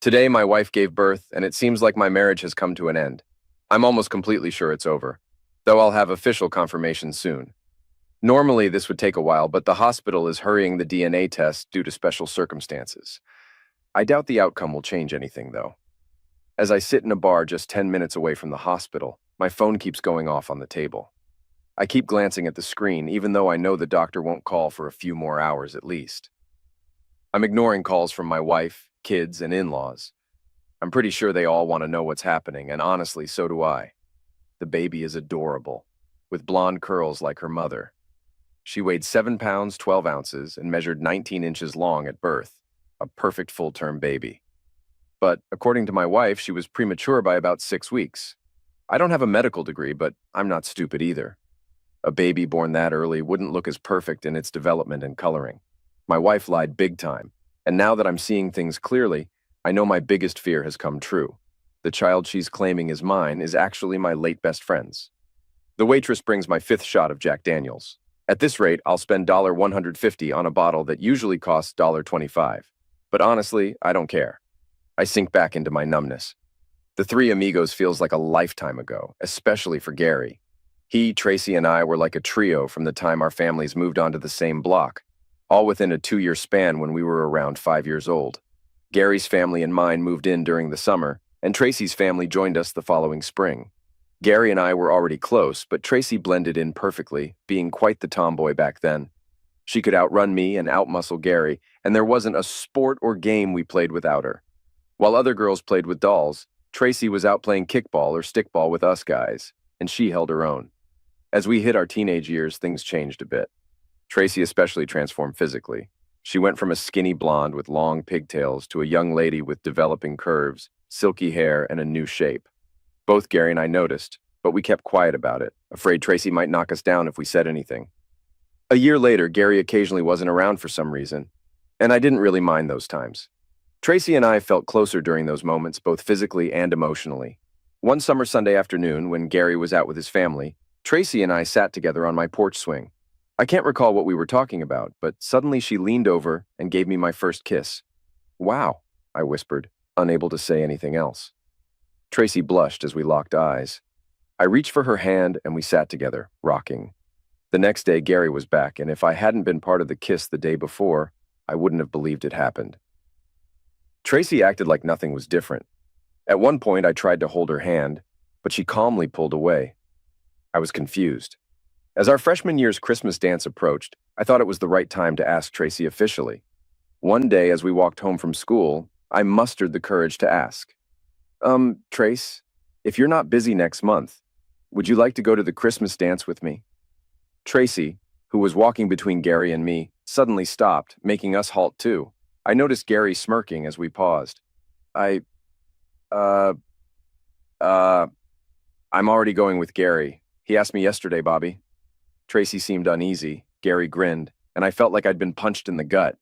Today, my wife gave birth, and it seems like my marriage has come to an end. I'm almost completely sure it's over, though I'll have official confirmation soon. Normally, this would take a while, but the hospital is hurrying the DNA test due to special circumstances. I doubt the outcome will change anything, though. As I sit in a bar just 10 minutes away from the hospital, my phone keeps going off on the table. I keep glancing at the screen, even though I know the doctor won't call for a few more hours at least. I'm ignoring calls from my wife, kids, and in-laws. I'm pretty sure they all want to know what's happening, and honestly, so do I. The baby is adorable, with blonde curls like her mother. She weighed 7 pounds, 12 ounces, and measured 19 inches long at birth, a perfect full-term baby. But according to my wife, she was premature by about 6 weeks. I don't have a medical degree, but I'm not stupid either. A baby born that early wouldn't look as perfect in its development and coloring. My wife lied big time, and now that I'm seeing things clearly, I know my biggest fear has come true. The child she's claiming is mine is actually my late best friend's. The waitress brings my 5th shot of Jack Daniels. At this rate, I'll spend $150 on a bottle that usually costs $25. But honestly, I don't care. I sink back into my numbness. The Three Amigos feels like a lifetime ago, especially for Gary. He, Tracy, and I were like a trio from the time our families moved onto the same block, all within a 2-year span when we were around 5 years old. Gary's family and mine moved in during the summer, and Tracy's family joined us the following spring. Gary and I were already close, but Tracy blended in perfectly, being quite the tomboy back then. She could outrun me and outmuscle Gary, and there wasn't a sport or game we played without her. While other girls played with dolls, Tracy was out playing kickball or stickball with us guys, and she held her own. As we hit our teenage years, things changed a bit. Tracy especially transformed physically. She went from a skinny blonde with long pigtails to a young lady with developing curves, silky hair, and a new shape. Both Gary and I noticed, but we kept quiet about it, afraid Tracy might knock us down if we said anything. A year later, Gary occasionally wasn't around for some reason, and I didn't really mind those times. Tracy and I felt closer during those moments, both physically and emotionally. One summer Sunday afternoon, when Gary was out with his family, Tracy and I sat together on my porch swing. I can't recall what we were talking about, but suddenly she leaned over and gave me my first kiss. "Wow," I whispered, unable to say anything else. Tracy blushed as we locked eyes. I reached for her hand and we sat together, rocking. The next day, Gary was back, and if I hadn't been part of the kiss the day before, I wouldn't have believed it happened. Tracy acted like nothing was different. At one point, I tried to hold her hand, but she calmly pulled away. I was confused. As our freshman year's Christmas dance approached, I thought it was the right time to ask Tracy officially. One day, as we walked home from school, I mustered the courage to ask. Trace, if you're not busy next month, would you like to go to the Christmas dance with me?" Tracy, who was walking between Gary and me, suddenly stopped, making us halt too. I noticed Gary smirking as we paused. I, uh, I'm already going with Gary. He asked me yesterday, Bobby. Tracy seemed uneasy. Gary grinned, and I felt like I'd been punched in the gut.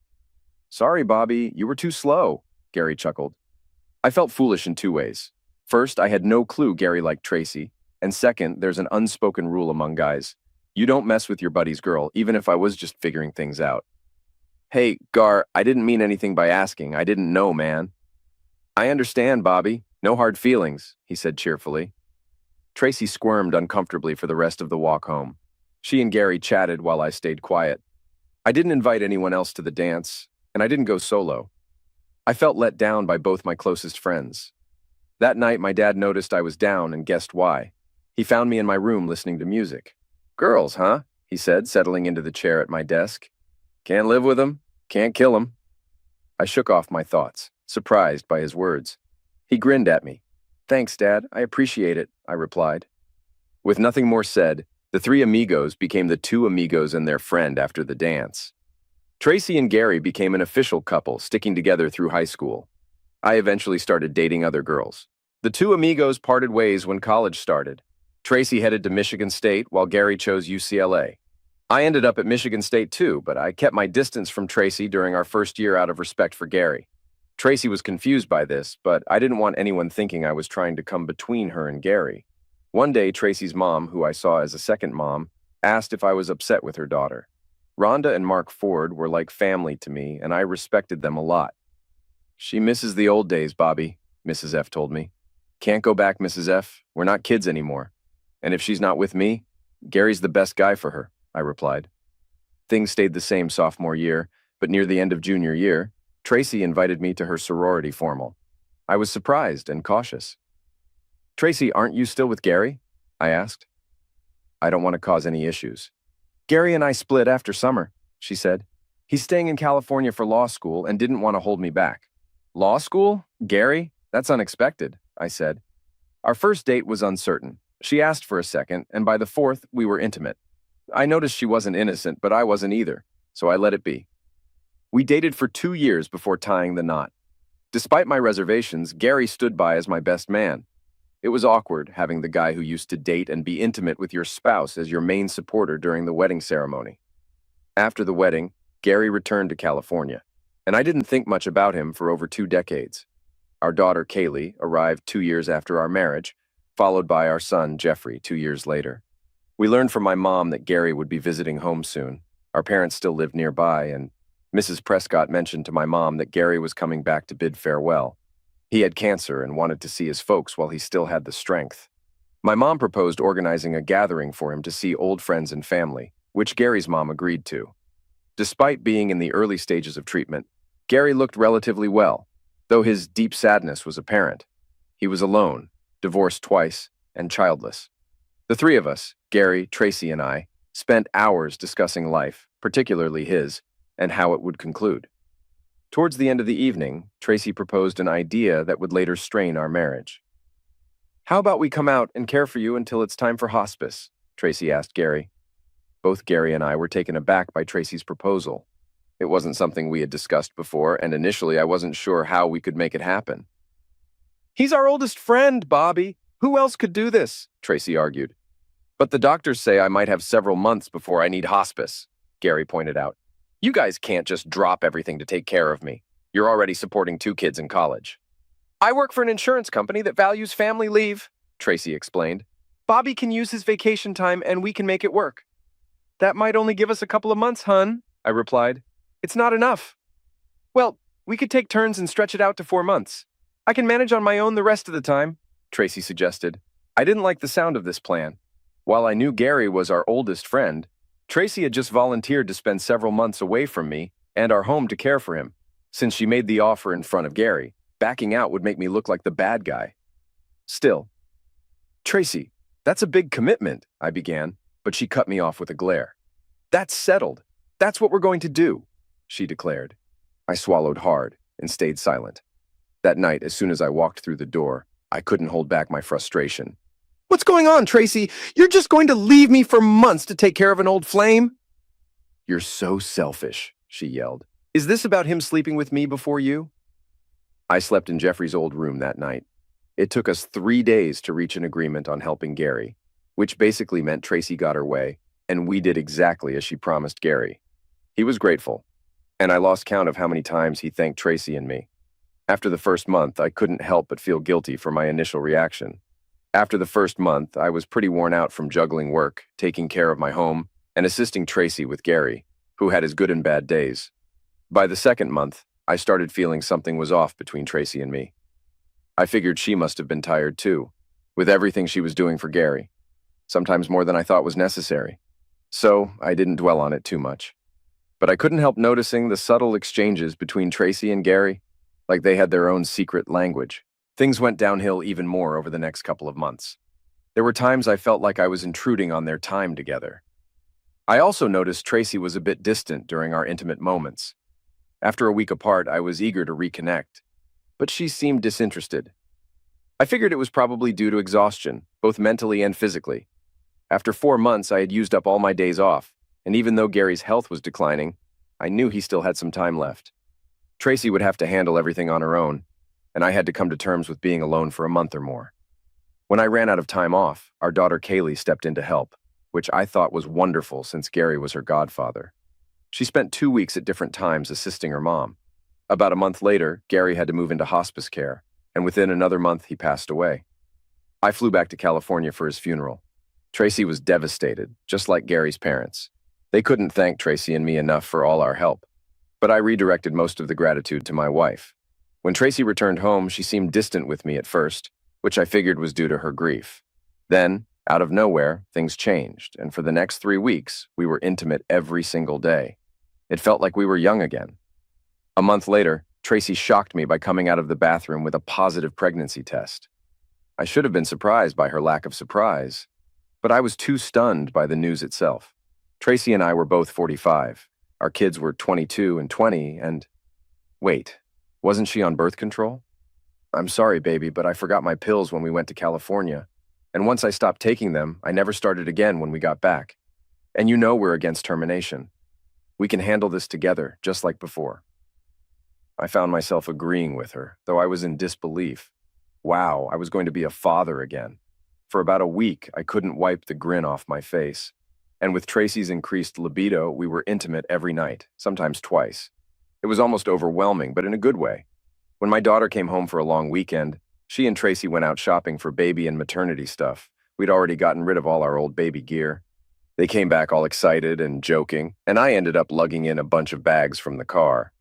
"Sorry, Bobby, you were too slow," Gary chuckled. I felt foolish in 2 ways. First, I had no clue Gary liked Tracy, and second, there's an unspoken rule among guys. You don't mess with your buddy's girl, even if I was just figuring things out. "Hey, Gar, I didn't mean anything by asking. I didn't know, man." "I understand, Bobby. No hard feelings," he said cheerfully. Tracy squirmed uncomfortably for the rest of the walk home. She and Gary chatted while I stayed quiet. I didn't invite anyone else to the dance, and I didn't go solo. I felt let down by both my closest friends. That night, my dad noticed I was down and guessed why. He found me in my room listening to music. "Girls, huh?" he said, settling into the chair at my desk. "Can't live with 'em, can't kill 'em." I shook off my thoughts, surprised by his words. He grinned at me. "Thanks, Dad, I appreciate it," I replied. With nothing more said, the 3 amigos became the 2 amigos and their friend after the dance. Tracy and Gary became an official couple, sticking together through high school. I eventually started dating other girls. The 2 amigos parted ways when college started. Tracy headed to Michigan State, while Gary chose UCLA. I ended up at Michigan State too, but I kept my distance from Tracy during our first year out of respect for Gary. Tracy was confused by this, but I didn't want anyone thinking I was trying to come between her and Gary. One day, Tracy's mom, who I saw as a second mom, asked if I was upset with her daughter. Rhonda and Mark Ford were like family to me, and I respected them a lot. She misses the old days, Bobby, Mrs. F told me. Can't go back, Mrs. F. We're not kids anymore. And if she's not with me, Gary's the best guy for her, I replied. Things stayed the same sophomore year, but near the end of junior year, Tracy invited me to her sorority formal. I was surprised and cautious. Tracy, aren't you still with Gary? I asked. I don't want to cause any issues. Gary and I split after summer, she said. He's staying in California for law school and didn't want to hold me back. Law school? Gary? That's unexpected, I said. Our first date was uncertain. She asked for a second, and by the fourth, we were intimate. I noticed she wasn't innocent, but I wasn't either, so I let it be. We dated for 2 years before tying the knot. Despite my reservations, Gary stood by as my best man. It was awkward having the guy who used to date and be intimate with your spouse as your main supporter during the wedding ceremony. After the wedding, Gary returned to California, and I didn't think much about him for over 2 decades. Our daughter, Kaylee, arrived 2 years after our marriage, followed by our son, Jeffrey, 2 years later. We learned from my mom that Gary would be visiting home soon. Our parents still lived nearby, and Mrs. Prescott mentioned to my mom that Gary was coming back to bid farewell. He had cancer and wanted to see his folks while he still had the strength. My mom proposed organizing a gathering for him to see old friends and family, which Gary's mom agreed to. Despite being in the early stages of treatment, Gary looked relatively well, though his deep sadness was apparent. He was alone, divorced twice, and childless. The three of us, Gary, Tracy, and I, spent hours discussing life, particularly his, and how it would conclude. Towards the end of the evening, Tracy proposed an idea that would later strain our marriage. How about we come out and care for you until it's time for hospice? Tracy asked Gary. Both Gary and I were taken aback by Tracy's proposal. It wasn't something we had discussed before, and initially I wasn't sure how we could make it happen. He's our oldest friend, Bobby. Who else could do this? Tracy argued. But the doctors say I might have several months before I need hospice, Gary pointed out. You guys can't just drop everything to take care of me. You're already supporting 2 kids in college. I work for an insurance company that values family leave, Tracy explained. Bobby can use his vacation time and we can make it work. That might only give us a couple of months, hun, I replied. It's not enough. Well, we could take turns and stretch it out to 4 months. I can manage on my own the rest of the time, Tracy suggested. I didn't like the sound of this plan. While I knew Gary was our oldest friend, Tracy had just volunteered to spend several months away from me and our home to care for him. Since she made the offer in front of Gary, backing out would make me look like the bad guy. Still, Tracy, that's a big commitment, I began, but she cut me off with a glare. That's settled. That's what we're going to do, she declared. I swallowed hard and stayed silent. That night, as soon as I walked through the door, I couldn't hold back my frustration. What's going on, Tracy? You're just going to leave me for months to take care of an old flame? You're so selfish, she yelled. Is this about him sleeping with me before you? I slept in Jeffrey's old room that night. It took us 3 days to reach an agreement on helping Gary, which basically meant Tracy got her way, and we did exactly as she promised Gary. He was grateful, and I lost count of how many times he thanked Tracy and me. After the first month, I couldn't help but feel guilty for my initial reaction. After the first month, I was pretty worn out from juggling work, taking care of my home, and assisting Tracy with Gary, who had his good and bad days. By the second month, I started feeling something was off between Tracy and me. I figured she must have been tired too, with everything she was doing for Gary, sometimes more than I thought was necessary. So I didn't dwell on it too much. But I couldn't help noticing the subtle exchanges between Tracy and Gary, like they had their own secret language. Things went downhill even more over the next couple of months. There were times I felt like I was intruding on their time together. I also noticed Tracy was a bit distant during our intimate moments. After a week apart, I was eager to reconnect, but she seemed disinterested. I figured it was probably due to exhaustion, both mentally and physically. After 4 months, I had used up all my days off, and even though Gary's health was declining, I knew he still had some time left. Tracy would have to handle everything on her own, and I had to come to terms with being alone for a month or more. When I ran out of time off, our daughter Kaylee stepped in to help, which I thought was wonderful since Gary was her godfather. She spent 2 weeks at different times assisting her mom. About a month later, Gary had to move into hospice care, and within another month he passed away. I flew back to California for his funeral. Tracy was devastated, just like Gary's parents. They couldn't thank Tracy and me enough for all our help, but I redirected most of the gratitude to my wife. When Tracy returned home, she seemed distant with me at first, which I figured was due to her grief. Then, out of nowhere, things changed, and for the next 3 weeks, we were intimate every single day. It felt like we were young again. A month later, Tracy shocked me by coming out of the bathroom with a positive pregnancy test. I should have been surprised by her lack of surprise, but I was too stunned by the news itself. Tracy and I were both 45. Our kids were 22 and 20, and wait, wasn't she on birth control? I'm sorry, baby, but I forgot my pills when we went to California. And once I stopped taking them, I never started again when we got back. And you know we're against termination. We can handle this together, just like before. I found myself agreeing with her, though I was in disbelief. Wow, I was going to be a father again. For about a week, I couldn't wipe the grin off my face. And with Tracy's increased libido, we were intimate every night, sometimes twice. It was almost overwhelming, but in a good way. When my daughter came home for a long weekend, she and Tracy went out shopping for baby and maternity stuff. We'd already gotten rid of all our old baby gear. They came back all excited and joking, and I ended up lugging in a bunch of bags from the car.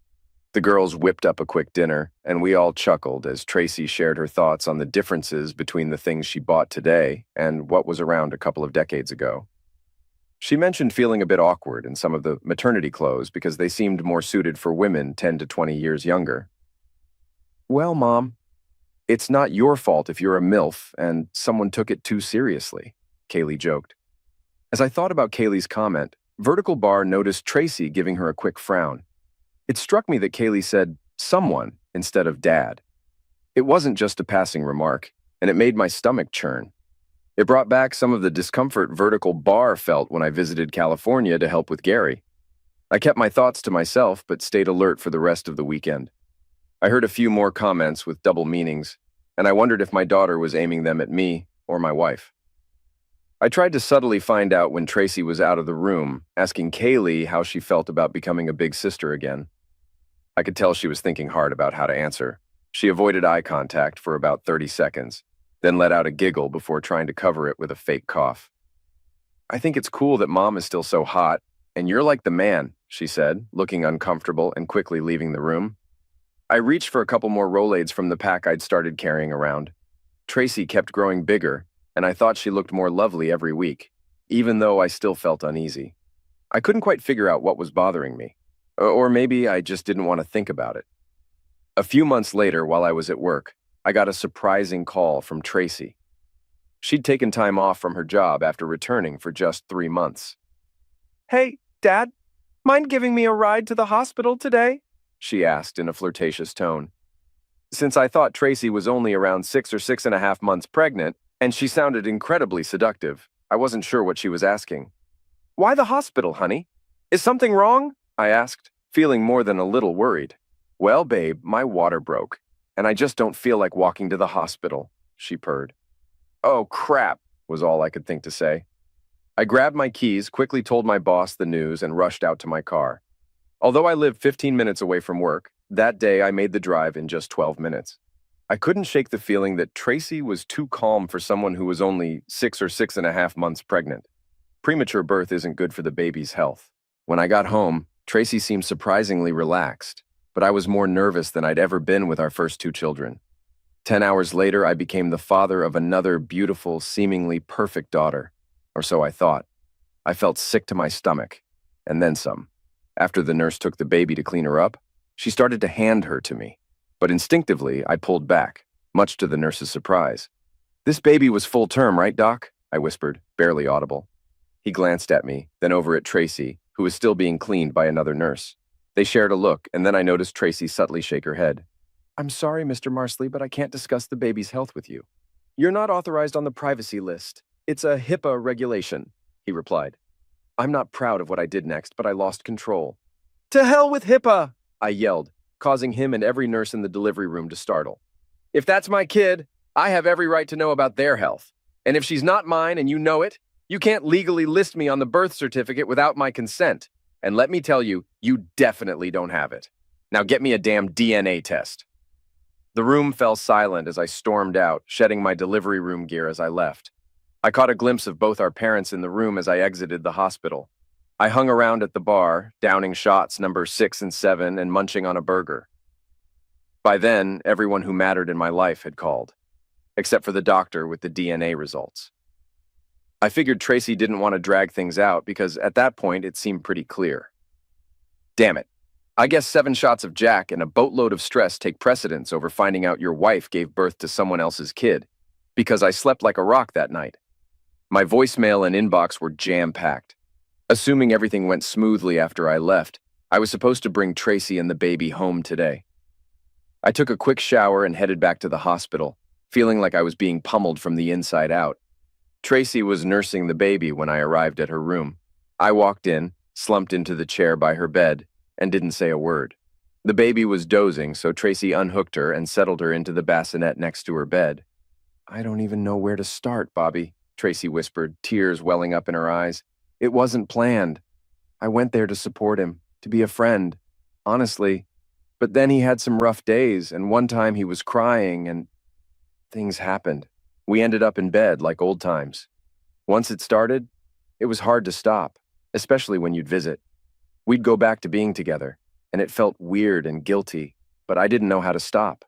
The girls whipped up a quick dinner, and we all chuckled as Tracy shared her thoughts on the differences between the things she bought today and what was around a couple of decades ago. She mentioned feeling a bit awkward in some of the maternity clothes because they seemed more suited for women 10 to 20 years younger. Well, Mom, it's not your fault if you're a MILF and someone took it too seriously, Kaylee joked. As I thought about Kaylee's comment, Vertical Bar noticed Tracy giving her a quick frown. It struck me that Kaylee said someone instead of dad. It wasn't just a passing remark, and it made my stomach churn. It brought back some of the discomfort Vertical Bar felt when I visited California to help with Gary. I kept my thoughts to myself, but stayed alert for the rest of the weekend. I heard a few more comments with double meanings, and I wondered if my daughter was aiming them at me or my wife. I tried to subtly find out when Tracy was out of the room, asking Kaylee how she felt about becoming a big sister again. I could tell she was thinking hard about how to answer. She avoided eye contact for about 30 seconds, then let out a giggle before trying to cover it with a fake cough. I think it's cool that Mom is still so hot, and you're like the man, she said, looking uncomfortable and quickly leaving the room. I reached for a couple more Rolaids from the pack I'd started carrying around. Tracy kept growing bigger, and I thought she looked more lovely every week, even though I still felt uneasy. I couldn't quite figure out what was bothering me. Or maybe I just didn't want to think about it. A few months later, while I was at work, I got a surprising call from Tracy. She'd taken time off from her job after returning for just 3 months. "Hey, Dad, mind giving me a ride to the hospital today?" she asked in a flirtatious tone. Since I thought Tracy was only around 6 or 6.5 months pregnant, and she sounded incredibly seductive, I wasn't sure what she was asking. "Why the hospital, honey? Is something wrong?" I asked, feeling more than a little worried. "Well, babe, my water broke, and I just don't feel like walking to the hospital," she purred. "Oh, crap," was all I could think to say. I grabbed my keys, quickly told my boss the news, and rushed out to my car. Although I lived 15 minutes away from work, that day I made the drive in just 12 minutes. I couldn't shake the feeling that Tracy was too calm for someone who was only 6 or 6.5 months pregnant. Premature birth isn't good for the baby's health. When I got home, Tracy seemed surprisingly relaxed, but I was more nervous than I'd ever been with our first 2 children. 10 hours later, I became the father of another beautiful, seemingly perfect daughter, or so I thought. I felt sick to my stomach, and then some. After the nurse took the baby to clean her up, she started to hand her to me, but instinctively I pulled back, much to the nurse's surprise. "This baby was full term, right, Doc?" I whispered, barely audible. He glanced at me, then over at Tracy, who was still being cleaned by another nurse. They shared a look, and then I noticed Tracy subtly shake her head. "I'm sorry, Mr. Marsley, but I can't discuss the baby's health with you. You're not authorized on the privacy list. It's a HIPAA regulation," he replied. I'm not proud of what I did next, but I lost control. "To hell with HIPAA!" I yelled, causing him and every nurse in the delivery room to startle. "If that's my kid, I have every right to know about their health. And if she's not mine and you know it, you can't legally list me on the birth certificate without my consent. And let me tell you, you definitely don't have it. Now get me a damn DNA test." The room fell silent as I stormed out, shedding my delivery room gear as I left. I caught a glimpse of both our parents in the room as I exited the hospital. I hung around at the bar, downing shots number 6 and 7 and munching on a burger. By then, everyone who mattered in my life had called, except for the doctor with the DNA results. I figured Tracy didn't want to drag things out because at that point it seemed pretty clear. Damn it. I guess 7 shots of Jack and a boatload of stress take precedence over finding out your wife gave birth to someone else's kid, because I slept like a rock that night. My voicemail and inbox were jam-packed. Assuming everything went smoothly after I left, I was supposed to bring Tracy and the baby home today. I took a quick shower and headed back to the hospital, feeling like I was being pummeled from the inside out. Tracy was nursing the baby when I arrived at her room. I walked in, slumped into the chair by her bed, and didn't say a word. The baby was dozing, so Tracy unhooked her and settled her into the bassinet next to her bed. "I don't even know where to start, Bobby," Tracy whispered, tears welling up in her eyes. "It wasn't planned. I went there to support him, to be a friend, honestly. But then he had some rough days, and one time he was crying, and things happened. We ended up in bed like old times. Once it started, it was hard to stop, especially when you'd visit. We'd go back to being together, and it felt weird and guilty, but I didn't know how to stop.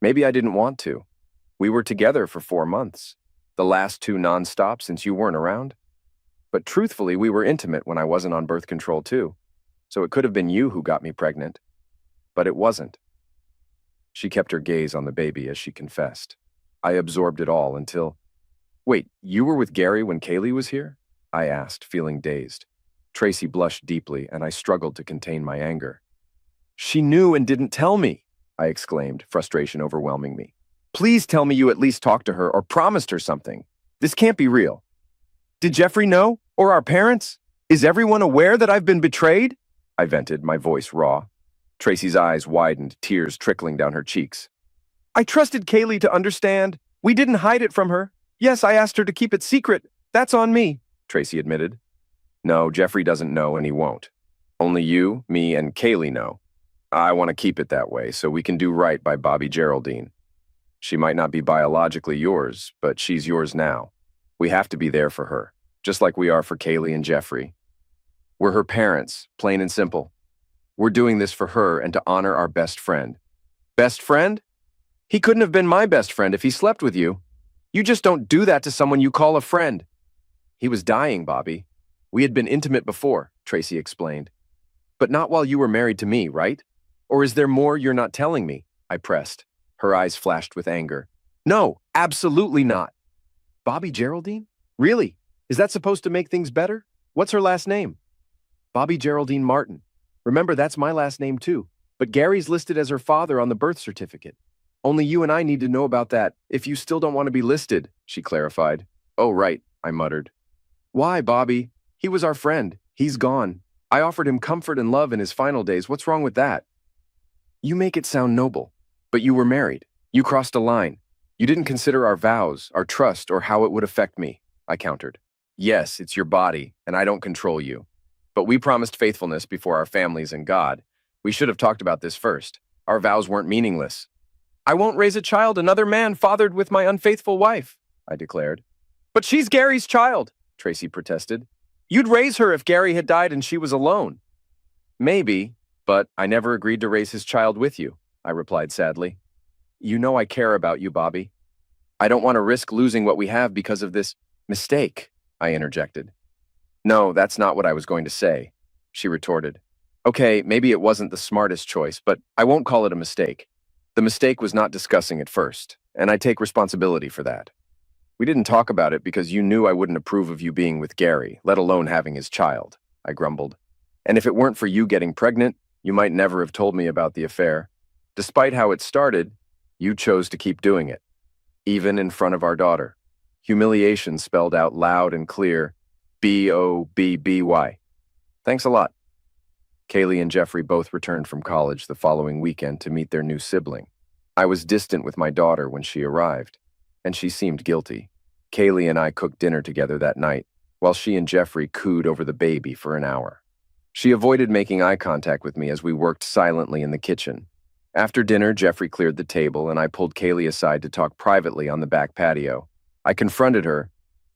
Maybe I didn't want to. We were together for 4 months, the last 2 nonstop since you weren't around. But truthfully, we were intimate when I wasn't on birth control too, so it could have been you who got me pregnant. But it wasn't." She kept her gaze on the baby as she confessed. I absorbed it all until... "Wait, you were with Gary when Kaylee was here?" I asked, feeling dazed. Tracy blushed deeply, and I struggled to contain my anger. "She knew and didn't tell me," I exclaimed, frustration overwhelming me. "Please tell me you at least talked to her or promised her something. This can't be real. Did Jeffrey know? Or our parents? Is everyone aware that I've been betrayed?" I vented, my voice raw. Tracy's eyes widened, tears trickling down her cheeks. "I trusted Kaylee to understand. We didn't hide it from her. Yes, I asked her to keep it secret. That's on me," Tracy admitted. "No, Jeffrey doesn't know and he won't. Only you, me, and Kaylee know. I want to keep it that way so we can do right by Bobby Geraldine. She might not be biologically yours, but she's yours now. We have to be there for her, just like we are for Kaylee and Jeffrey. We're her parents, plain and simple. We're doing this for her and to honor our best friend." "Best friend? He couldn't have been my best friend if he slept with you. You just don't do that to someone you call a friend." "He was dying, Bobby. We had been intimate before," Tracy explained. "But not while you were married to me, right? Or is there more you're not telling me?" I pressed. Her eyes flashed with anger. "No, absolutely not." "Bobby Geraldine? Really? Is that supposed to make things better? What's her last name?" "Bobby Geraldine Martin. Remember, that's my last name too. But Gary's listed as her father on the birth certificate. Only you and I need to know about that, if you still don't want to be listed," she clarified. "Oh, right," I muttered. "Why, Bobby? He was our friend. He's gone. I offered him comfort and love in his final days. What's wrong with that?" "You make it sound noble. But you were married. You crossed a line. You didn't consider our vows, our trust, or how it would affect me," I countered. "Yes, it's your body, and I don't control you. But we promised faithfulness before our families and God. We should have talked about this first. Our vows weren't meaningless." "I won't raise a child another man fathered with my unfaithful wife," I declared. "But she's Gary's child," Tracy protested. "You'd raise her if Gary had died and she was alone." "Maybe, but I never agreed to raise his child with you," I replied sadly. "You know I care about you, Bobby. I don't want to risk losing what we have because of this mistake," I interjected. "No, that's not what I was going to say," she retorted. "Okay, maybe it wasn't the smartest choice, but I won't call it a mistake. The mistake was not discussing it first, and I take responsibility for that. We didn't talk about it because you knew I wouldn't approve of you being with Gary, let alone having his child," I grumbled. "And if it weren't for you getting pregnant, you might never have told me about the affair. Despite how it started, you chose to keep doing it, even in front of our daughter. Humiliation spelled out loud and clear, BOBBY. Thanks a lot." Kaylee and Jeffrey both returned from college the following weekend to meet their new sibling. I was distant with my daughter when she arrived, and she seemed guilty. Kaylee and I cooked dinner together that night, while she and Jeffrey cooed over the baby for an hour. She avoided making eye contact with me as we worked silently in the kitchen. After dinner, Jeffrey cleared the table, and I pulled Kaylee aside to talk privately on the back patio. I confronted her.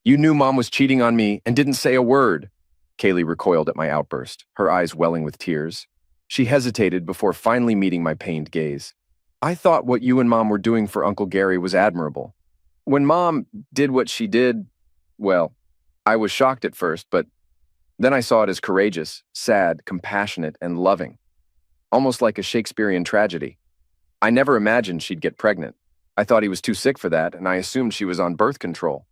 "You knew Mom was cheating on me and didn't say a word." Kaylee recoiled at my outburst, her eyes welling with tears. She hesitated before finally meeting my pained gaze. I thought what you and Mom were doing for Uncle Gary was admirable. When Mom did what she did, well, I was shocked at first, but then I saw it as courageous, sad, compassionate, and loving, almost like a Shakespearean tragedy. I never imagined she'd get pregnant. I thought he was too sick for that, and I assumed she was on birth control.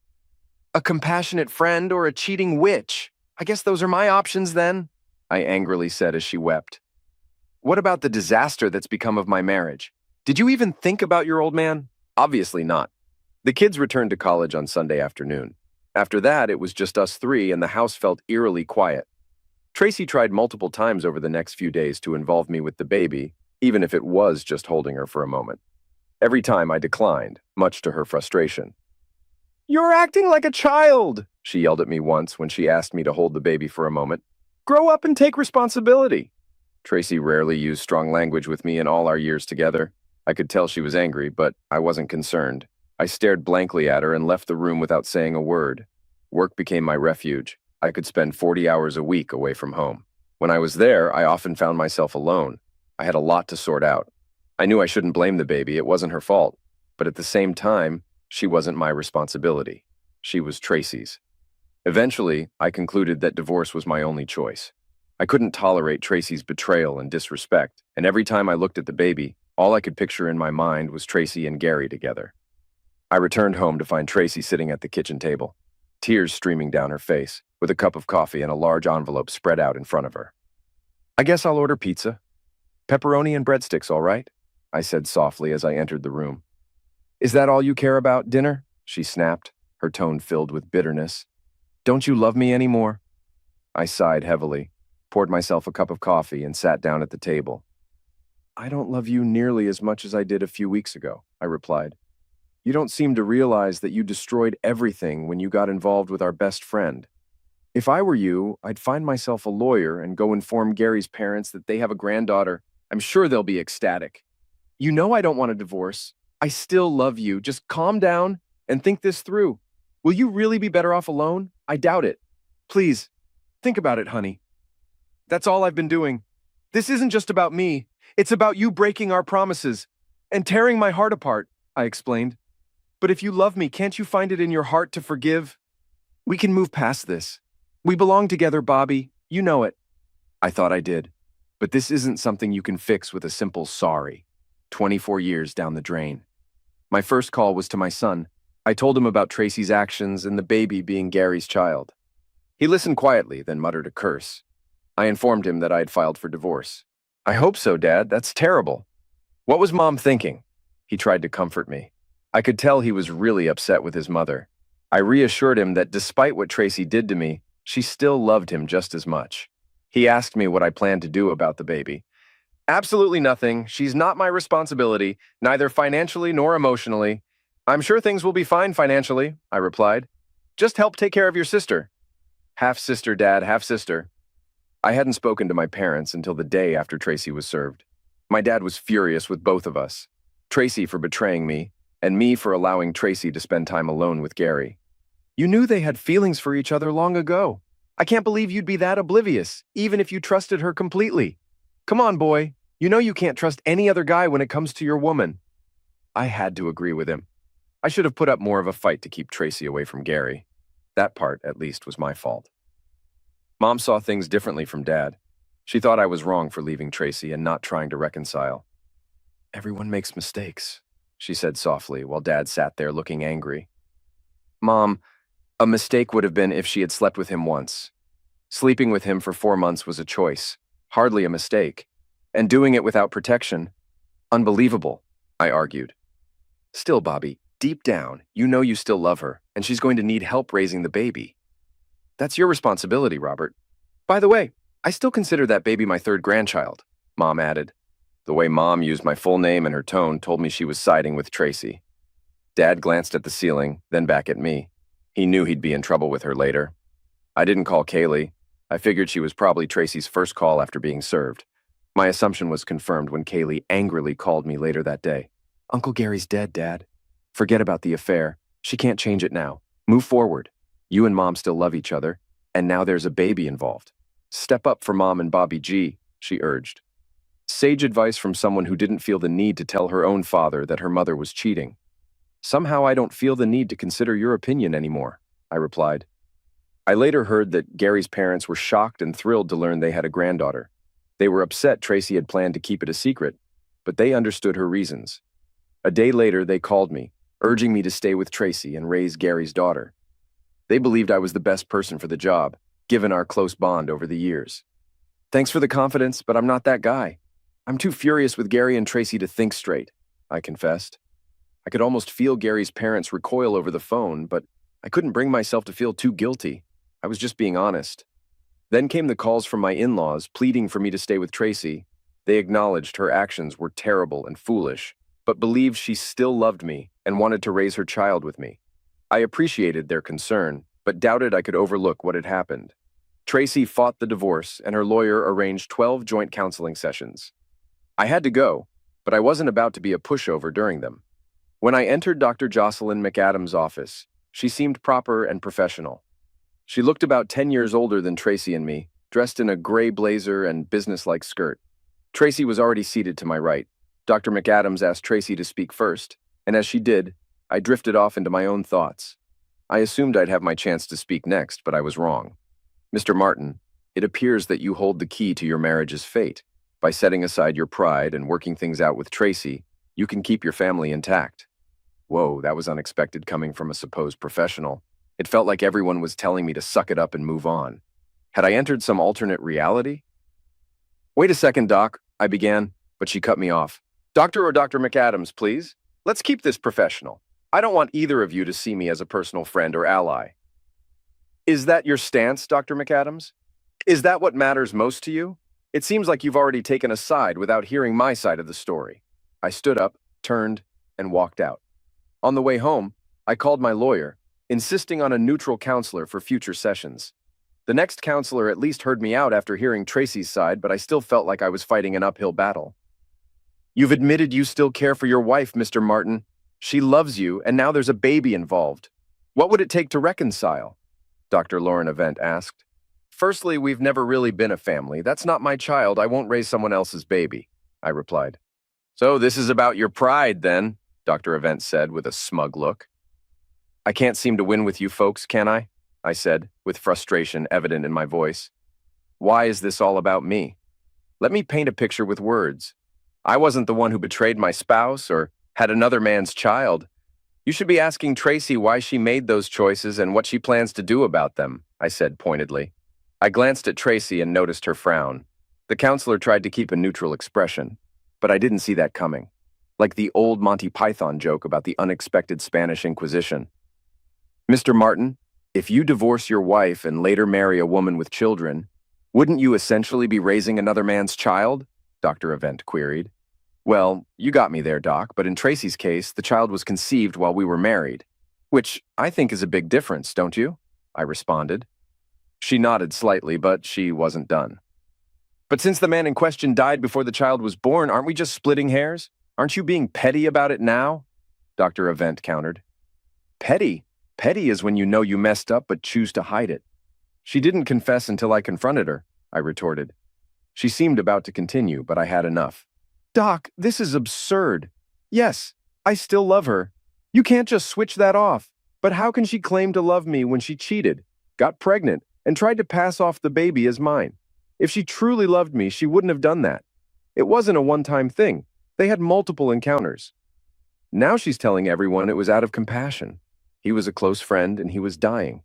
A compassionate friend or a cheating witch? I guess those are my options then, I angrily said as she wept. What about the disaster that's become of my marriage? Did you even think about your old man? Obviously not. The kids returned to college on Sunday afternoon. After that, it was just us three, and the house felt eerily quiet. Tracy tried multiple times over the next few days to involve me with the baby, even if it was just holding her for a moment. Every time I declined, much to her frustration. "You're acting like a child," she yelled at me once when she asked me to hold the baby for a moment. "Grow up and take responsibility." Tracy rarely used strong language with me in all our years together. I could tell she was angry, but I wasn't concerned. I stared blankly at her and left the room without saying a word. Work became my refuge. I could spend 40 hours a week away from home. When I was there, I often found myself alone. I had a lot to sort out. I knew I shouldn't blame the baby, it wasn't her fault. But at the same time, she wasn't my responsibility. She was Tracy's. Eventually, I concluded that divorce was my only choice. I couldn't tolerate Tracy's betrayal and disrespect, and every time I looked at the baby, all I could picture in my mind was Tracy and Gary together. I returned home to find Tracy sitting at the kitchen table, tears streaming down her face, with a cup of coffee and a large envelope spread out in front of her. "I guess I'll order pizza. Pepperoni and breadsticks, all right?" I said softly as I entered the room. "Is that all you care about, dinner?" she snapped, her tone filled with bitterness. "Don't you love me anymore?" I sighed heavily, poured myself a cup of coffee, and sat down at the table. "I don't love you nearly as much as I did a few weeks ago," I replied. "You don't seem to realize that you destroyed everything when you got involved with our best friend. If I were you, I'd find myself a lawyer and go inform Gary's parents that they have a granddaughter. I'm sure they'll be ecstatic. You know I don't want a divorce. I still love you. Just calm down and think this through. Will you really be better off alone? I doubt it. Please, think about it, honey. That's all I've been doing. This isn't just about me. It's about you breaking our promises and tearing my heart apart," I explained. "But if you love me, can't you find it in your heart to forgive? We can move past this. We belong together, Bobby. You know it." I thought I did. But this isn't something you can fix with a simple sorry. 24 years down the drain. My first call was to my son. I told him about Tracy's actions and the baby being Gary's child. He listened quietly, then muttered a curse. I informed him that I had filed for divorce. "I hope so, Dad. That's terrible." "What was Mom thinking?" He tried to comfort me. I could tell he was really upset with his mother. I reassured him that despite what Tracy did to me, she still loved him just as much. He asked me what I planned to do about the baby. "Absolutely nothing. She's not my responsibility, neither financially nor emotionally. I'm sure things will be fine financially," I replied. "Just help take care of your sister." Half-sister, Dad, half-sister. I hadn't spoken to my parents until the day after Tracy was served. My dad was furious with both of us. Tracy for betraying me, and me for allowing Tracy to spend time alone with Gary. "You knew they had feelings for each other long ago. I can't believe you'd be that oblivious, even if you trusted her completely. Come on, boy. You know you can't trust any other guy when it comes to your woman." I had to agree with him. I should have put up more of a fight to keep Tracy away from Gary. That part, at least, was my fault. Mom saw things differently from Dad. She thought I was wrong for leaving Tracy and not trying to reconcile. "Everyone makes mistakes," she said softly while Dad sat there looking angry. "Mom, a mistake would have been if she had slept with him once. Sleeping with him for 4 months was a choice, hardly a mistake. And doing it without protection, unbelievable," I argued. "Still, Bobby, deep down, you know you still love her, and she's going to need help raising the baby. That's your responsibility, Robert. By the way, I still consider that baby my third grandchild," Mom added. The way Mom used my full name and her tone told me she was siding with Tracy. Dad glanced at the ceiling, then back at me. He knew he'd be in trouble with her later. I didn't call Kaylee. I figured she was probably Tracy's first call after being served. My assumption was confirmed when Kaylee angrily called me later that day. "Uncle Gary's dead, Dad. Forget about the affair. She can't change it now. Move forward. You and Mom still love each other, and now there's a baby involved. Step up for Mom and Bobby G," she urged. Sage advice from someone who didn't feel the need to tell her own father that her mother was cheating. Somehow I don't feel the need to consider your opinion anymore, I replied. I later heard that Gary's parents were shocked and thrilled to learn they had a granddaughter. They were upset Tracy had planned to keep it a secret, but they understood her reasons. A day later, they called me, urging me to stay with Tracy and raise Gary's daughter. They believed I was the best person for the job, given our close bond over the years. Thanks for the confidence, but I'm not that guy. I'm too furious with Gary and Tracy to think straight, I confessed. I could almost feel Gary's parents recoil over the phone, but I couldn't bring myself to feel too guilty. I was just being honest. Then came the calls from my in-laws pleading for me to stay with Tracy. They acknowledged her actions were terrible and foolish, but believed she still loved me and wanted to raise her child with me. I appreciated their concern, but doubted I could overlook what had happened. Tracy fought the divorce, and her lawyer arranged 12 joint counseling sessions. I had to go, but I wasn't about to be a pushover during them. When I entered Dr. Jocelyn McAdams' office, she seemed proper and professional. She looked about 10 years older than Tracy and me, dressed in a gray blazer and businesslike skirt. Tracy was already seated to my right. Dr. McAdams asked Tracy to speak first, and as she did, I drifted off into my own thoughts. I assumed I'd have my chance to speak next, but I was wrong. Mr. Martin, it appears that you hold the key to your marriage's fate. By setting aside your pride and working things out with Tracy, you can keep your family intact. Whoa, that was unexpected coming from a supposed professional. It felt like everyone was telling me to suck it up and move on. Had I entered some alternate reality? Wait a second, Doc, I began, but she cut me off. Dr. McAdams, please. Let's keep this professional. I don't want either of you to see me as a personal friend or ally. Is that your stance, Dr. McAdams? Is that what matters most to you? It seems like you've already taken a side without hearing my side of the story. I stood up, turned, and walked out. On the way home, I called my lawyer, insisting on a neutral counselor for future sessions. The next counselor at least heard me out after hearing Tracy's side, but I still felt like I was fighting an uphill battle. You've admitted you still care for your wife, Mr. Martin. She loves you, and now there's a baby involved. What would it take to reconcile? Dr. Lauren Avent asked. Firstly, we've never really been a family. That's not my child. I won't raise someone else's baby, I replied. So this is about your pride, then, Dr. Avent said with a smug look. I can't seem to win with you folks, can I? I said, with frustration evident in my voice. Why is this all about me? Let me paint a picture with words. I wasn't the one who betrayed my spouse or had another man's child. You should be asking Tracy why she made those choices and what she plans to do about them, I said pointedly. I glanced at Tracy and noticed her frown. The counselor tried to keep a neutral expression, but I didn't see that coming. Like the old Monty Python joke about the unexpected Spanish Inquisition. Mr. Martin, if you divorce your wife and later marry a woman with children, wouldn't you essentially be raising another man's child? Dr. Avent queried. Well, you got me there, Doc, but in Tracy's case, the child was conceived while we were married, which I think is a big difference, don't you? I responded. She nodded slightly, but she wasn't done. But since the man in question died before the child was born, aren't we just splitting hairs? Aren't you being petty about it now? Dr. Avent countered. Petty? Petty is when you know you messed up but choose to hide it. She didn't confess until I confronted her, I retorted. She seemed about to continue, but I had enough. Doc, this is absurd. Yes, I still love her. You can't just switch that off. But how can she claim to love me when she cheated, got pregnant, and tried to pass off the baby as mine? If she truly loved me, she wouldn't have done that. It wasn't a one-time thing. They had multiple encounters. Now she's telling everyone it was out of compassion. He was a close friend and he was dying.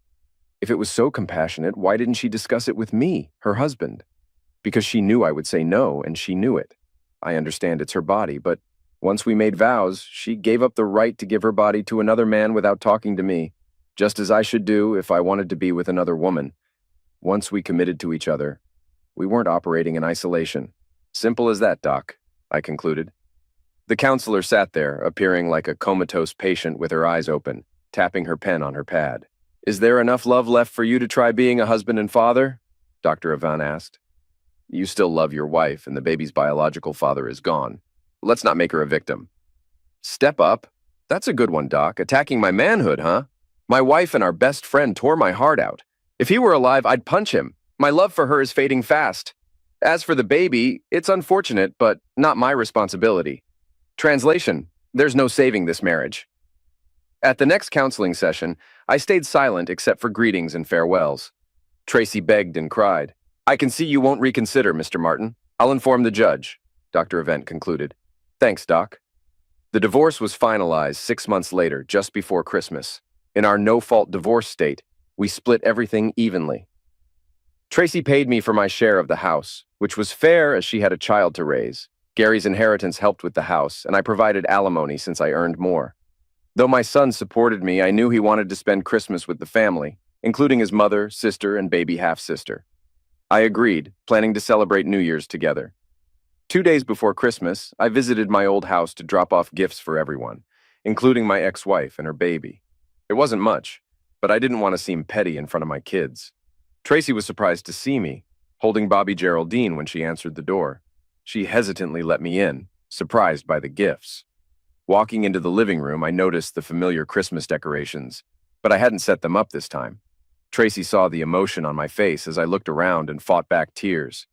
If it was so compassionate, why didn't she discuss it with me, her husband? Because she knew I would say no, and she knew it. I understand it's her body, but once we made vows, she gave up the right to give her body to another man without talking to me, just as I should do if I wanted to be with another woman. Once we committed to each other, we weren't operating in isolation. Simple as that, Doc, I concluded. The counselor sat there, appearing like a comatose patient with her eyes open, tapping her pen on her pad. Is there enough love left for you to try being a husband and father? Dr. Avent asked. You still love your wife, and the baby's biological father is gone. Let's not make her a victim. Step up? That's a good one, Doc. Attacking my manhood, huh? My wife and our best friend tore my heart out. If he were alive, I'd punch him. My love for her is fading fast. As for the baby, it's unfortunate, but not my responsibility. Translation: there's no saving this marriage. At the next counseling session, I stayed silent except for greetings and farewells. Tracy begged and cried. I can see you won't reconsider, Mr. Martin. I'll inform the judge, Dr. Event concluded. Thanks, Doc. The divorce was finalized 6 months later, just before Christmas. In our no-fault divorce state, we split everything evenly. Tracy paid me for my share of the house, which was fair as she had a child to raise. Gary's inheritance helped with the house, and I provided alimony since I earned more. Though my son supported me, I knew he wanted to spend Christmas with the family, including his mother, sister, and baby half-sister. I agreed, planning to celebrate New Year's together. 2 days before Christmas, I visited my old house to drop off gifts for everyone, including my ex-wife and her baby. It wasn't much, but I didn't want to seem petty in front of my kids. Tracy was surprised to see me, holding Bobby Geraldine when she answered the door. She hesitantly let me in, surprised by the gifts. Walking into the living room, I noticed the familiar Christmas decorations, but I hadn't set them up this time. Tracy saw the emotion on my face as I looked around and fought back tears.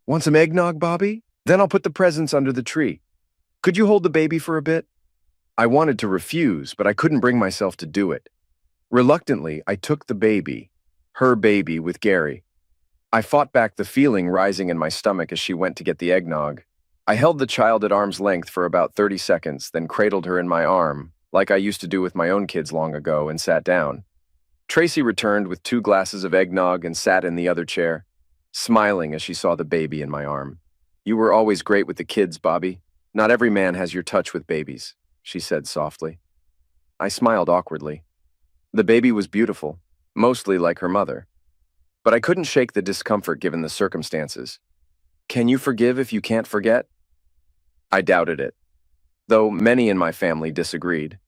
Want some eggnog, Bobby? Then I'll put the presents under the tree. Could you hold the baby for a bit? I wanted to refuse, but I couldn't bring myself to do it. Reluctantly, I took the baby, her baby, with Gary. I fought back the feeling rising in my stomach as she went to get the eggnog. I held the child at arm's length for about 30 seconds, then cradled her in my arm, like I used to do with my own kids long ago, and sat down. Tracy returned with 2 glasses of eggnog and sat in the other chair, smiling as she saw the baby in my arm. You were always great with the kids, Bobby. Not every man has your touch with babies, she said softly. I smiled awkwardly. The baby was beautiful, mostly like her mother. But I couldn't shake the discomfort given the circumstances. Can you forgive if you can't forget? I doubted it, though many in my family disagreed.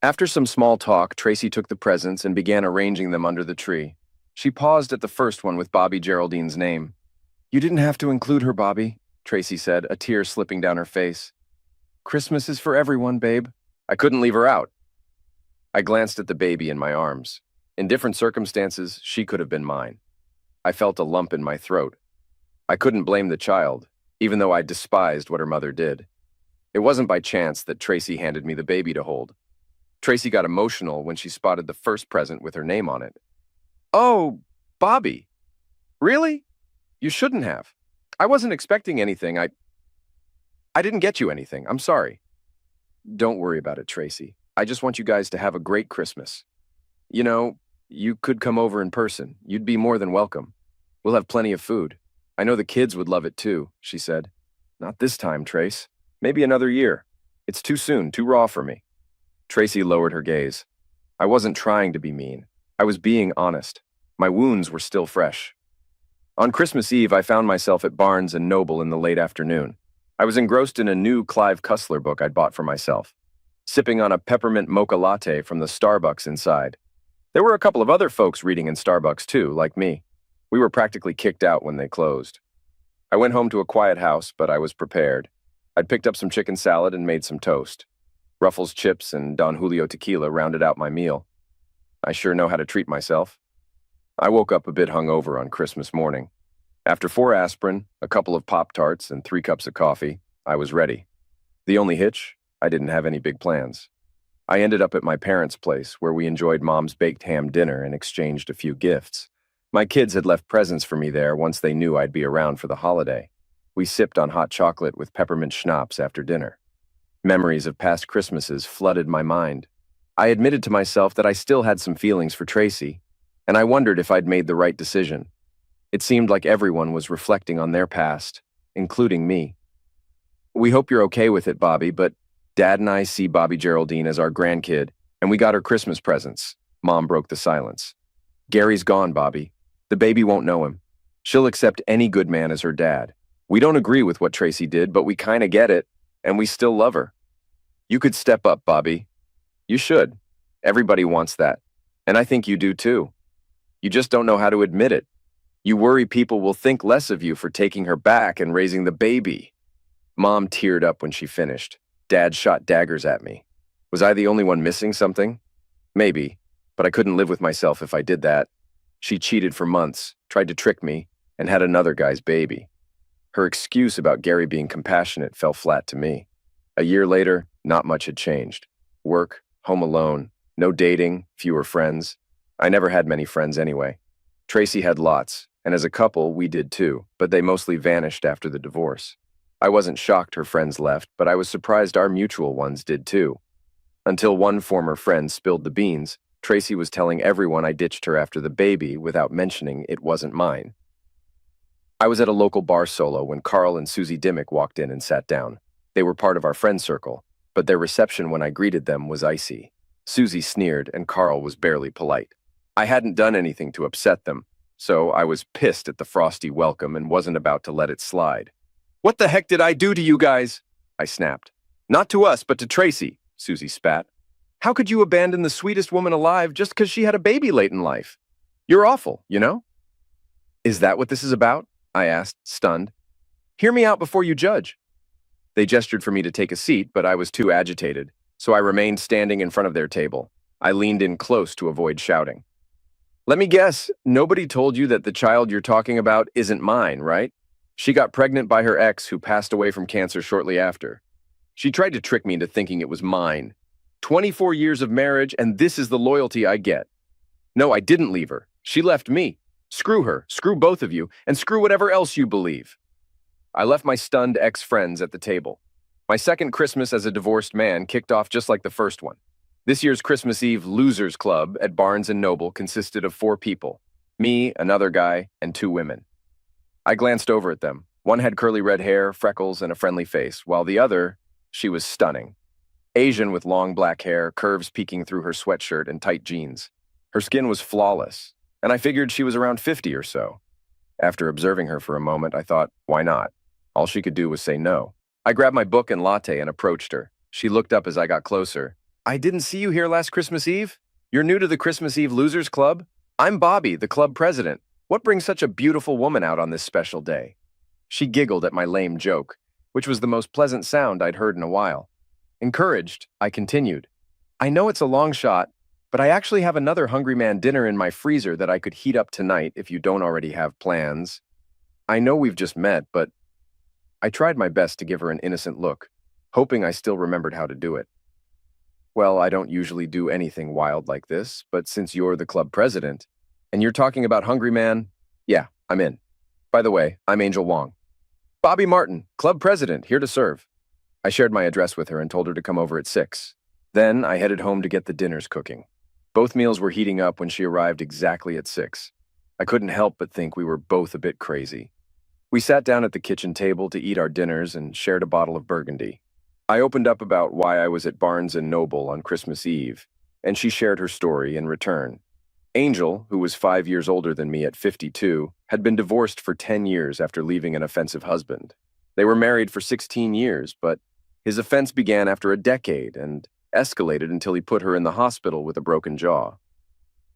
After some small talk, Tracy took the presents and began arranging them under the tree. She paused at the first one with Bobby Geraldine's name. You didn't have to include her, Bobby, Tracy said, a tear slipping down her face. Christmas is for everyone, babe. I couldn't leave her out. I glanced at the baby in my arms. In different circumstances, she could have been mine. I felt a lump in my throat. I couldn't blame the child, even though I despised what her mother did. It wasn't by chance that Tracy handed me the baby to hold. Tracy got emotional when she spotted the first present with her name on it. Oh, Bobby. Really? You shouldn't have. I wasn't expecting anything. I didn't get you anything. I'm sorry. Don't worry about it, Tracy. I just want you guys to have a great Christmas. You know, you could come over in person. You'd be more than welcome. We'll have plenty of food. I know the kids would love it too, she said. Not this time, Trace. Maybe another year. It's too soon, too raw for me. Tracy lowered her gaze. I wasn't trying to be mean. I was being honest. My wounds were still fresh. On Christmas Eve, I found myself at Barnes & Noble in the late afternoon. I was engrossed in a new Clive Cussler book I'd bought for myself, sipping on a peppermint mocha latte from the Starbucks inside. There were a couple of other folks reading in Starbucks too, like me. We were practically kicked out when they closed. I went home to a quiet house, but I was prepared. I'd picked up some chicken salad and made some toast. Ruffles chips and Don Julio tequila rounded out my meal. I sure know how to treat myself. I woke up a bit hungover on Christmas morning. After 4 aspirin, a couple of Pop-Tarts, and 3 cups of coffee, I was ready. The only hitch? I didn't have any big plans. I ended up at my parents' place, where we enjoyed Mom's baked ham dinner and exchanged a few gifts. My kids had left presents for me there once they knew I'd be around for the holiday. We sipped on hot chocolate with peppermint schnapps after dinner. Memories of past Christmases flooded my mind. I admitted to myself that I still had some feelings for Tracy, and I wondered if I'd made the right decision. It seemed like everyone was reflecting on their past, including me. We hope you're okay with it, Bobby, but Dad and I see Bobby Geraldine as our grandkid, and we got her Christmas presents. Mom broke the silence. Gary's gone, Bobby. The baby won't know him. She'll accept any good man as her dad. We don't agree with what Tracy did, but we kinda get it, and we still love her. You could step up, Bobby. You should. Everybody wants that. And I think you do too. You just don't know how to admit it. You worry people will think less of you for taking her back and raising the baby. Mom teared up when she finished. Dad shot daggers at me. Was I the only one missing something? Maybe, but I couldn't live with myself if I did that. She cheated for months, tried to trick me, and had another guy's baby. Her excuse about Gary being compassionate fell flat to me. A year later, not much had changed. Work, home alone, no dating, fewer friends. I never had many friends anyway. Tracy had lots, and as a couple, we did too, but they mostly vanished after the divorce. I wasn't shocked her friends left, but I was surprised our mutual ones did too. Until one former friend spilled the beans, Tracy was telling everyone I ditched her after the baby without mentioning it wasn't mine. I was at a local bar solo when Carl and Susie Dimmick walked in and sat down. They were part of our friend circle, but their reception when I greeted them was icy. Susie sneered and Carl was barely polite. I hadn't done anything to upset them, so I was pissed at the frosty welcome and wasn't about to let it slide. "What the heck did I do to you guys?" I snapped. "Not to us, but to Tracy," Susie spat. "How could you abandon the sweetest woman alive just because she had a baby late in life? You're awful, you know?" "Is that what this is about?" I asked, stunned. "Hear me out before you judge." They gestured for me to take a seat, but I was too agitated, so I remained standing in front of their table. I leaned in close to avoid shouting. "Let me guess, nobody told you that the child you're talking about isn't mine, right? She got pregnant by her ex who passed away from cancer shortly after. She tried to trick me into thinking it was mine. 24 years of marriage, and this is the loyalty I get. No, I didn't leave her. She left me. Screw her, screw both of you, and screw whatever else you believe." I left my stunned ex-friends at the table. My second Christmas as a divorced man kicked off just like the first one. This year's Christmas Eve Losers Club at Barnes & Noble consisted of 4 people. Me, another guy, and 2 women. I glanced over at them. One had curly red hair, freckles, and a friendly face, while the other, she was stunning. Asian with long black hair, curves peeking through her sweatshirt and tight jeans. Her skin was flawless, and I figured she was around 50 or so. After observing her for a moment, I thought, why not? All she could do was say no. I grabbed my book and latte and approached her. She looked up as I got closer. "I didn't see you here last Christmas Eve? You're new to the Christmas Eve Losers Club? I'm Bobby, the club president. What brings such a beautiful woman out on this special day?" She giggled at my lame joke, which was the most pleasant sound I'd heard in a while. Encouraged, I continued. "I know it's a long shot, but I actually have another Hungry Man dinner in my freezer that I could heat up tonight if you don't already have plans. I know we've just met, but..." I tried my best to give her an innocent look, hoping I still remembered how to do it. "Well, I don't usually do anything wild like this, but since you're the club president, and you're talking about Hungry Man, yeah, I'm in. By the way, I'm Angel Wong. Bobby Martin, club president, here to serve." I shared my address with her and told her to come over at 6. Then I headed home to get the dinners cooking. Both meals were heating up when she arrived exactly at 6. I couldn't help but think we were both a bit crazy. We sat down at the kitchen table to eat our dinners and shared a bottle of Burgundy. I opened up about why I was at Barnes & Noble on Christmas Eve, and she shared her story in return. Angel, who was 5 years older than me at 52, had been divorced for 10 years after leaving an offensive husband. They were married for 16 years, but his offense began after a decade and escalated until he put her in the hospital with a broken jaw.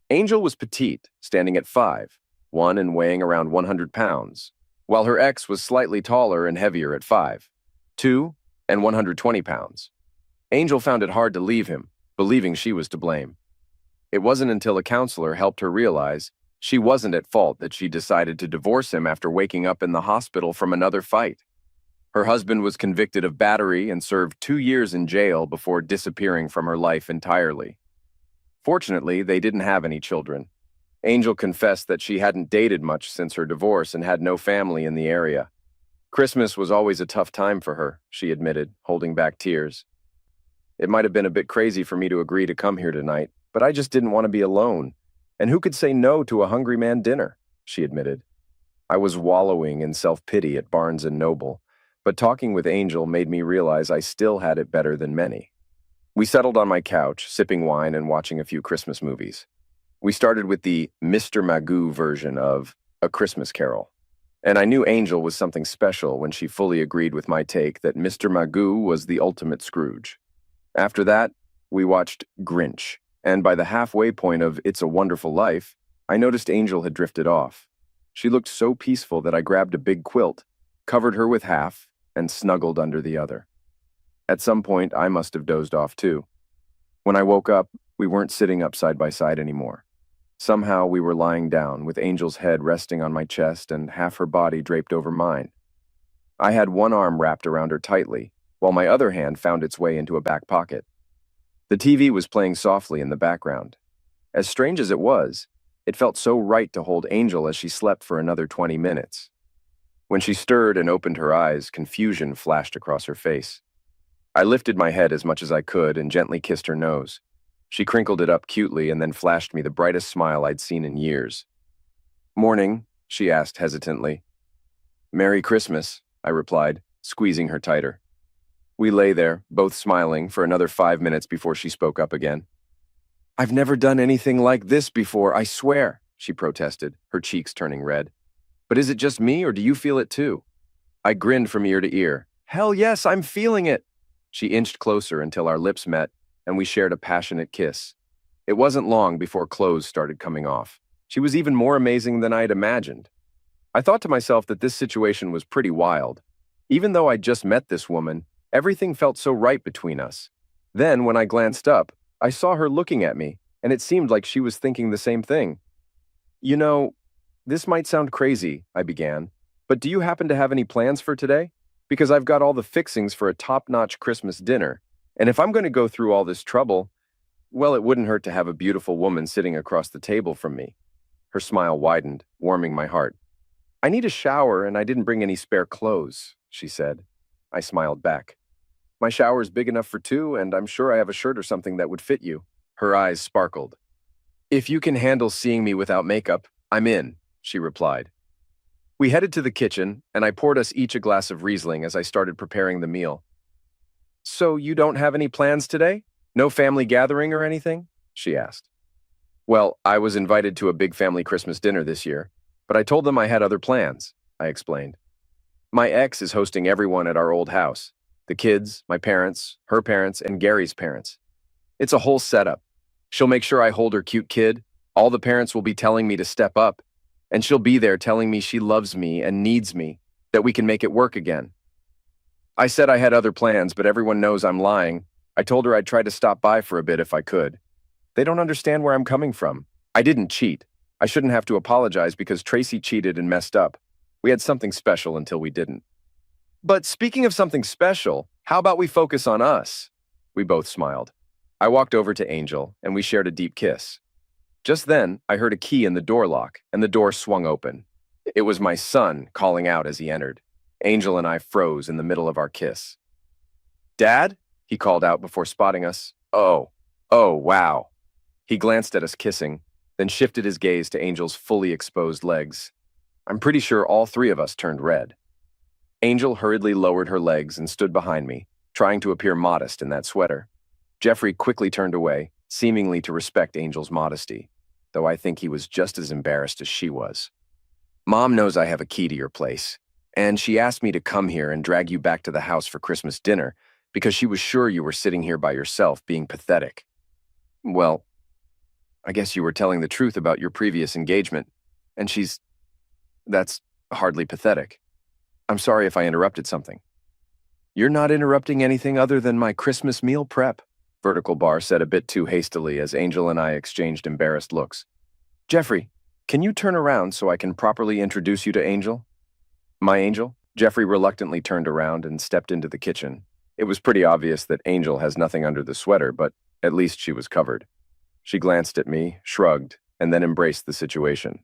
Angel was petite, standing at 5'1" and weighing around 100 pounds, while her ex was slightly taller and heavier at 5'2" and 120 pounds. Angel found it hard to leave him, believing she was to blame. It wasn't until a counselor helped her realize she wasn't at fault that she decided to divorce him after waking up in the hospital from another fight. Her husband was convicted of battery and served 2 years in jail before disappearing from her life entirely. Fortunately, they didn't have any children. Angel confessed that she hadn't dated much since her divorce and had no family in the area. Christmas was always a tough time for her, she admitted, holding back tears. "It might have been a bit crazy for me to agree to come here tonight, but I just didn't want to be alone. And who could say no to a Hungry Man dinner?" she admitted. I was wallowing in self-pity at Barnes & Noble, but talking with Angel made me realize I still had it better than many. We settled on my couch, sipping wine and watching a few Christmas movies. We started with the Mr. Magoo version of A Christmas Carol, and I knew Angel was something special when she fully agreed with my take that Mr. Magoo was the ultimate Scrooge. After that, we watched Grinch, and by the halfway point of It's a Wonderful Life, I noticed Angel had drifted off. She looked so peaceful that I grabbed a big quilt, covered her with half, and snuggled under the other. At some point, I must have dozed off too. When I woke up, we weren't sitting up side by side anymore. Somehow we were lying down, with Angel's head resting on my chest and half her body draped over mine. I had one arm wrapped around her tightly, while my other hand found its way into a back pocket. The TV was playing softly in the background. As strange as it felt so right to hold Angel as she slept for another 20 minutes. When she stirred and opened her eyes, confusion flashed across her face. I lifted my head as much as I could and gently kissed her nose. She crinkled it up cutely and then flashed me the brightest smile I'd seen in years. "Morning," she asked hesitantly. "Merry Christmas," I replied, squeezing her tighter. We lay there, both smiling, for another 5 minutes before she spoke up again. "I've never done anything like this before, I swear," she protested, her cheeks turning red. "But is it just me, or do you feel it too?" I grinned from ear to ear. "Hell yes, I'm feeling it!" She inched closer until our lips met, and we shared a passionate kiss. It wasn't long before clothes started coming off. She was even more amazing than I had imagined. I thought to myself that this situation was pretty wild. Even though I'd just met this woman, everything felt so right between us. Then, when I glanced up, I saw her looking at me, and it seemed like she was thinking the same thing. "You know, this might sound crazy," I began, "but do you happen to have any plans for today? Because I've got all the fixings for a top-notch Christmas dinner, and if I'm going to go through all this trouble, well, it wouldn't hurt to have a beautiful woman sitting across the table from me." Her smile widened, warming my heart. "I need a shower, and I didn't bring any spare clothes," she said. I smiled back. "My shower's big enough for two, and I'm sure I have a shirt or something that would fit you." Her eyes sparkled. "If you can handle seeing me without makeup, I'm in," she replied. We headed to the kitchen, and I poured us each a glass of Riesling as I started preparing the meal. "So you don't have any plans today? No family gathering or anything?" she asked. "Well, I was invited to a big family Christmas dinner this year, but I told them I had other plans," I explained. "My ex is hosting everyone at our old house. The kids, my parents, her parents, and Gary's parents. It's a whole setup. She'll make sure I hold her cute kid. All the parents will be telling me to step up, and she'll be there telling me she loves me and needs me, that we can make it work again." I said I had other plans, but everyone knows I'm lying. I told her I'd try to stop by for a bit if I could. They don't understand where I'm coming from. I didn't cheat. I shouldn't have to apologize because Tracy cheated and messed up. We had something special until we didn't. "But speaking of something special, how about we focus on us?" We both smiled. I walked over to Angel, and we shared a deep kiss. Just then, I heard a key in the door lock, and the door swung open. It was my son calling out as he entered. Angel and I froze in the middle of our kiss. "Dad?" he called out before spotting us. Oh, wow." He glanced at us kissing, then shifted his gaze to Angel's fully exposed legs. I'm pretty sure all three of us turned red. Angel hurriedly lowered her legs and stood behind me, trying to appear modest in that sweater. Jeffrey quickly turned away, seemingly to respect Angel's modesty, though I think he was just as embarrassed as she was. "Mom knows I have a key to your place, and she asked me to come here and drag you back to the house for Christmas dinner because she was sure you were sitting here by yourself being pathetic." "Well, I guess you were telling the truth about your previous engagement, and that's hardly pathetic. I'm sorry if I interrupted something." "You're not interrupting anything other than my Christmas meal prep," Vertical Bar said a bit too hastily as Angel and I exchanged embarrassed looks. "Jeffrey, can you turn around so I can properly introduce you to Angel?" "My Angel?" Jeffrey reluctantly turned around and stepped into the kitchen. It was pretty obvious that Angel has nothing under the sweater, but at least she was covered. She glanced at me, shrugged, and then embraced the situation.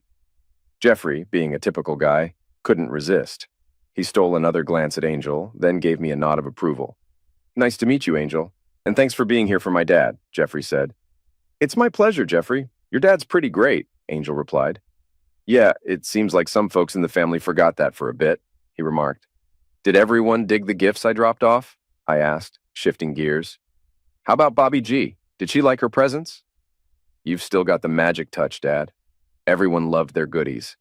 Jeffrey, being a typical guy, couldn't resist. He stole another glance at Angel, then gave me a nod of approval. "Nice to meet you, Angel, and thanks for being here for my dad," Jeffrey said. "It's my pleasure, Jeffrey. Your dad's pretty great," Angel replied. "Yeah, it seems like some folks in the family forgot that for a bit," he remarked. "Did everyone dig the gifts I dropped off?" I asked, shifting gears. "How about Bobby G? Did she like her presents?" "You've still got the magic touch, Dad. Everyone loved their goodies.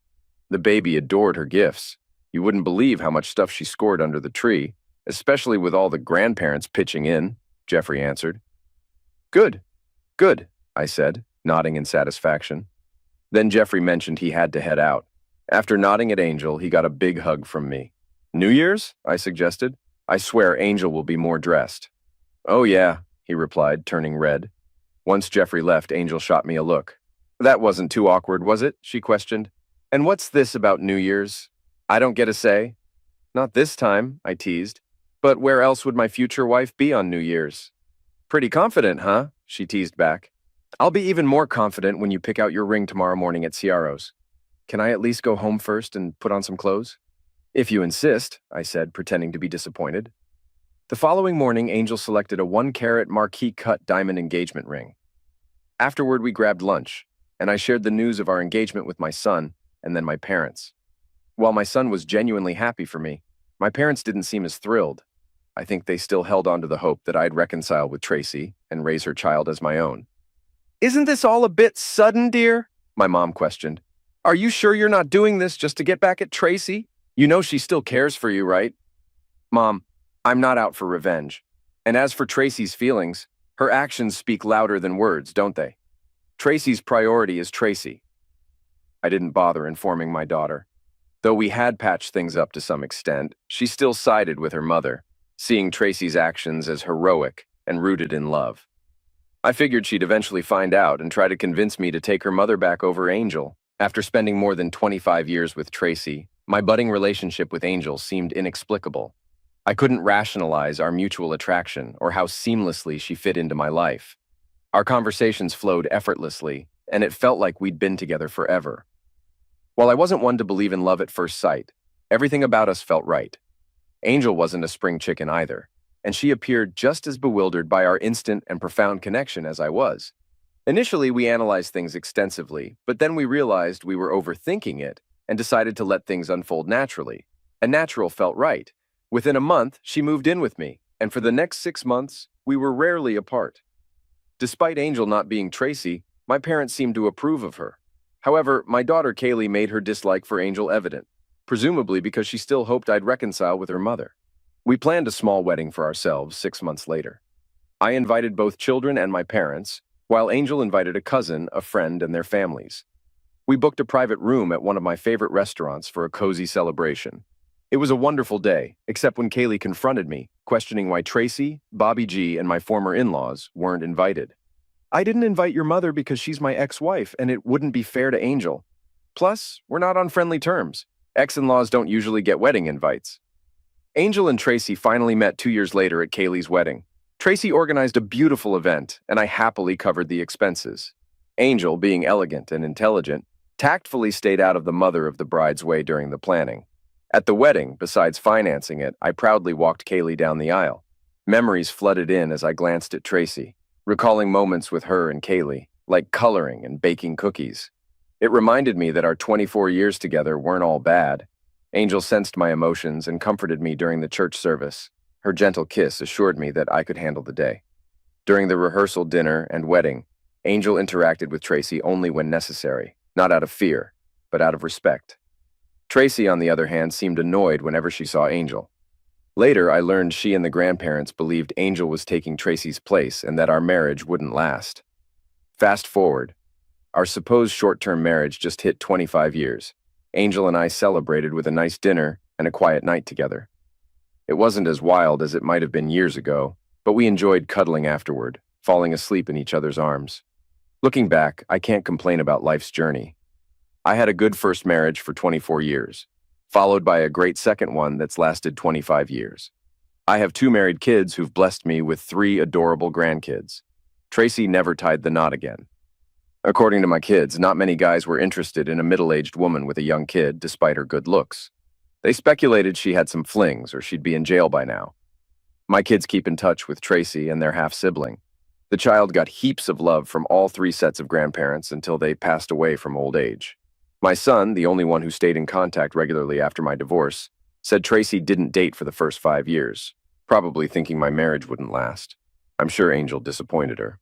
The baby adored her gifts. You wouldn't believe how much stuff she scored under the tree, especially with all the grandparents pitching in," Jeffrey answered. Good, good, I said, nodding in satisfaction. Then Jeffrey mentioned he had to head out. After nodding at Angel, he got a big hug from me. "New Year's?" I suggested. "I swear Angel will be more dressed." "Oh yeah," he replied, turning red. Once Jeffrey left, Angel shot me a look. "That wasn't too awkward, was it?" she questioned. "And what's this about New Year's? I don't get a say?" Not this time, I teased. But where else would my future wife be on New Year's? Pretty confident, huh? She teased back. I'll be even more confident when you pick out your ring tomorrow morning at Ciaro's. Can I at least go home first and put on some clothes? If you insist, I said, pretending to be disappointed. The following morning, Angel selected a 1-carat marquee-cut diamond engagement ring. Afterward, we grabbed lunch, and I shared the news of our engagement with my son and then my parents. While my son was genuinely happy for me, my parents didn't seem as thrilled. I think they still held on to the hope that I'd reconcile with Tracy and raise her child as my own. Isn't this all a bit sudden, dear? My mom questioned. Are you sure you're not doing this just to get back at Tracy? You know she still cares for you, right? Mom, I'm not out for revenge. And as for Tracy's feelings, her actions speak louder than words, don't they? Tracy's priority is Tracy. I didn't bother informing my daughter. Though we had patched things up to some extent, she still sided with her mother, seeing Tracy's actions as heroic and rooted in love. I figured she'd eventually find out and try to convince me to take her mother back over Angel. After spending more than 25 years with Tracy, my budding relationship with Angel seemed inexplicable. I couldn't rationalize our mutual attraction or how seamlessly she fit into my life. Our conversations flowed effortlessly, and it felt like we'd been together forever. While I wasn't one to believe in love at first sight, everything about us felt right. Angel wasn't a spring chicken either, and she appeared just as bewildered by our instant and profound connection as I was. Initially, we analyzed things extensively, but then we realized we were overthinking it and decided to let things unfold naturally. And natural felt right. Within a month, she moved in with me, and for the next 6 months, we were rarely apart. Despite Angel not being Tracy, my parents seemed to approve of her. However, my daughter Kaylee made her dislike for Angel evident, presumably because she still hoped I'd reconcile with her mother. We planned a small wedding for ourselves 6 months later. I invited both children and my parents, while Angel invited a cousin, a friend, and their families. We booked a private room at one of my favorite restaurants for a cozy celebration. It was a wonderful day, except when Kaylee confronted me, questioning why Tracy, Bobby G, and my former in-laws weren't invited. I didn't invite your mother because she's my ex-wife, and it wouldn't be fair to Angel. Plus, we're not on friendly terms. Ex-in-laws don't usually get wedding invites. Angel and Tracy finally met 2 years later at Kaylee's wedding. Tracy organized a beautiful event, and I happily covered the expenses. Angel, being elegant and intelligent, tactfully stayed out of the mother of the bride's way during the planning. At the wedding, besides financing it, I proudly walked Kaylee down the aisle. Memories flooded in as I glanced at Tracy, recalling moments with her and Kaylee, like coloring and baking cookies. It reminded me that our 24 years together weren't all bad. Angel sensed my emotions and comforted me during the church service. Her gentle kiss assured me that I could handle the day. During the rehearsal dinner and wedding, Angel interacted with Tracy only when necessary, not out of fear, but out of respect. Tracy, on the other hand, seemed annoyed whenever she saw Angel. Later, I learned she and the grandparents believed Angel was taking Tracy's place and that our marriage wouldn't last. Fast forward. Our supposed short-term marriage just hit 25 years. Angel and I celebrated with a nice dinner and a quiet night together. It wasn't as wild as it might have been years ago, but we enjoyed cuddling afterward, falling asleep in each other's arms. Looking back, I can't complain about life's journey. I had a good first marriage for 24 years, followed by a great second one that's lasted 25 years. I have 2 married kids who've blessed me with 3 adorable grandkids. Tracy never tied the knot again. According to my kids, not many guys were interested in a middle-aged woman with a young kid despite her good looks. They speculated she had some flings or she'd be in jail by now. My kids keep in touch with Tracy and their half-sibling. The child got heaps of love from all 3 sets of grandparents until they passed away from old age. My son, the only one who stayed in contact regularly after my divorce, said Tracy didn't date for the first 5 years, probably thinking my marriage wouldn't last. I'm sure Angel disappointed her.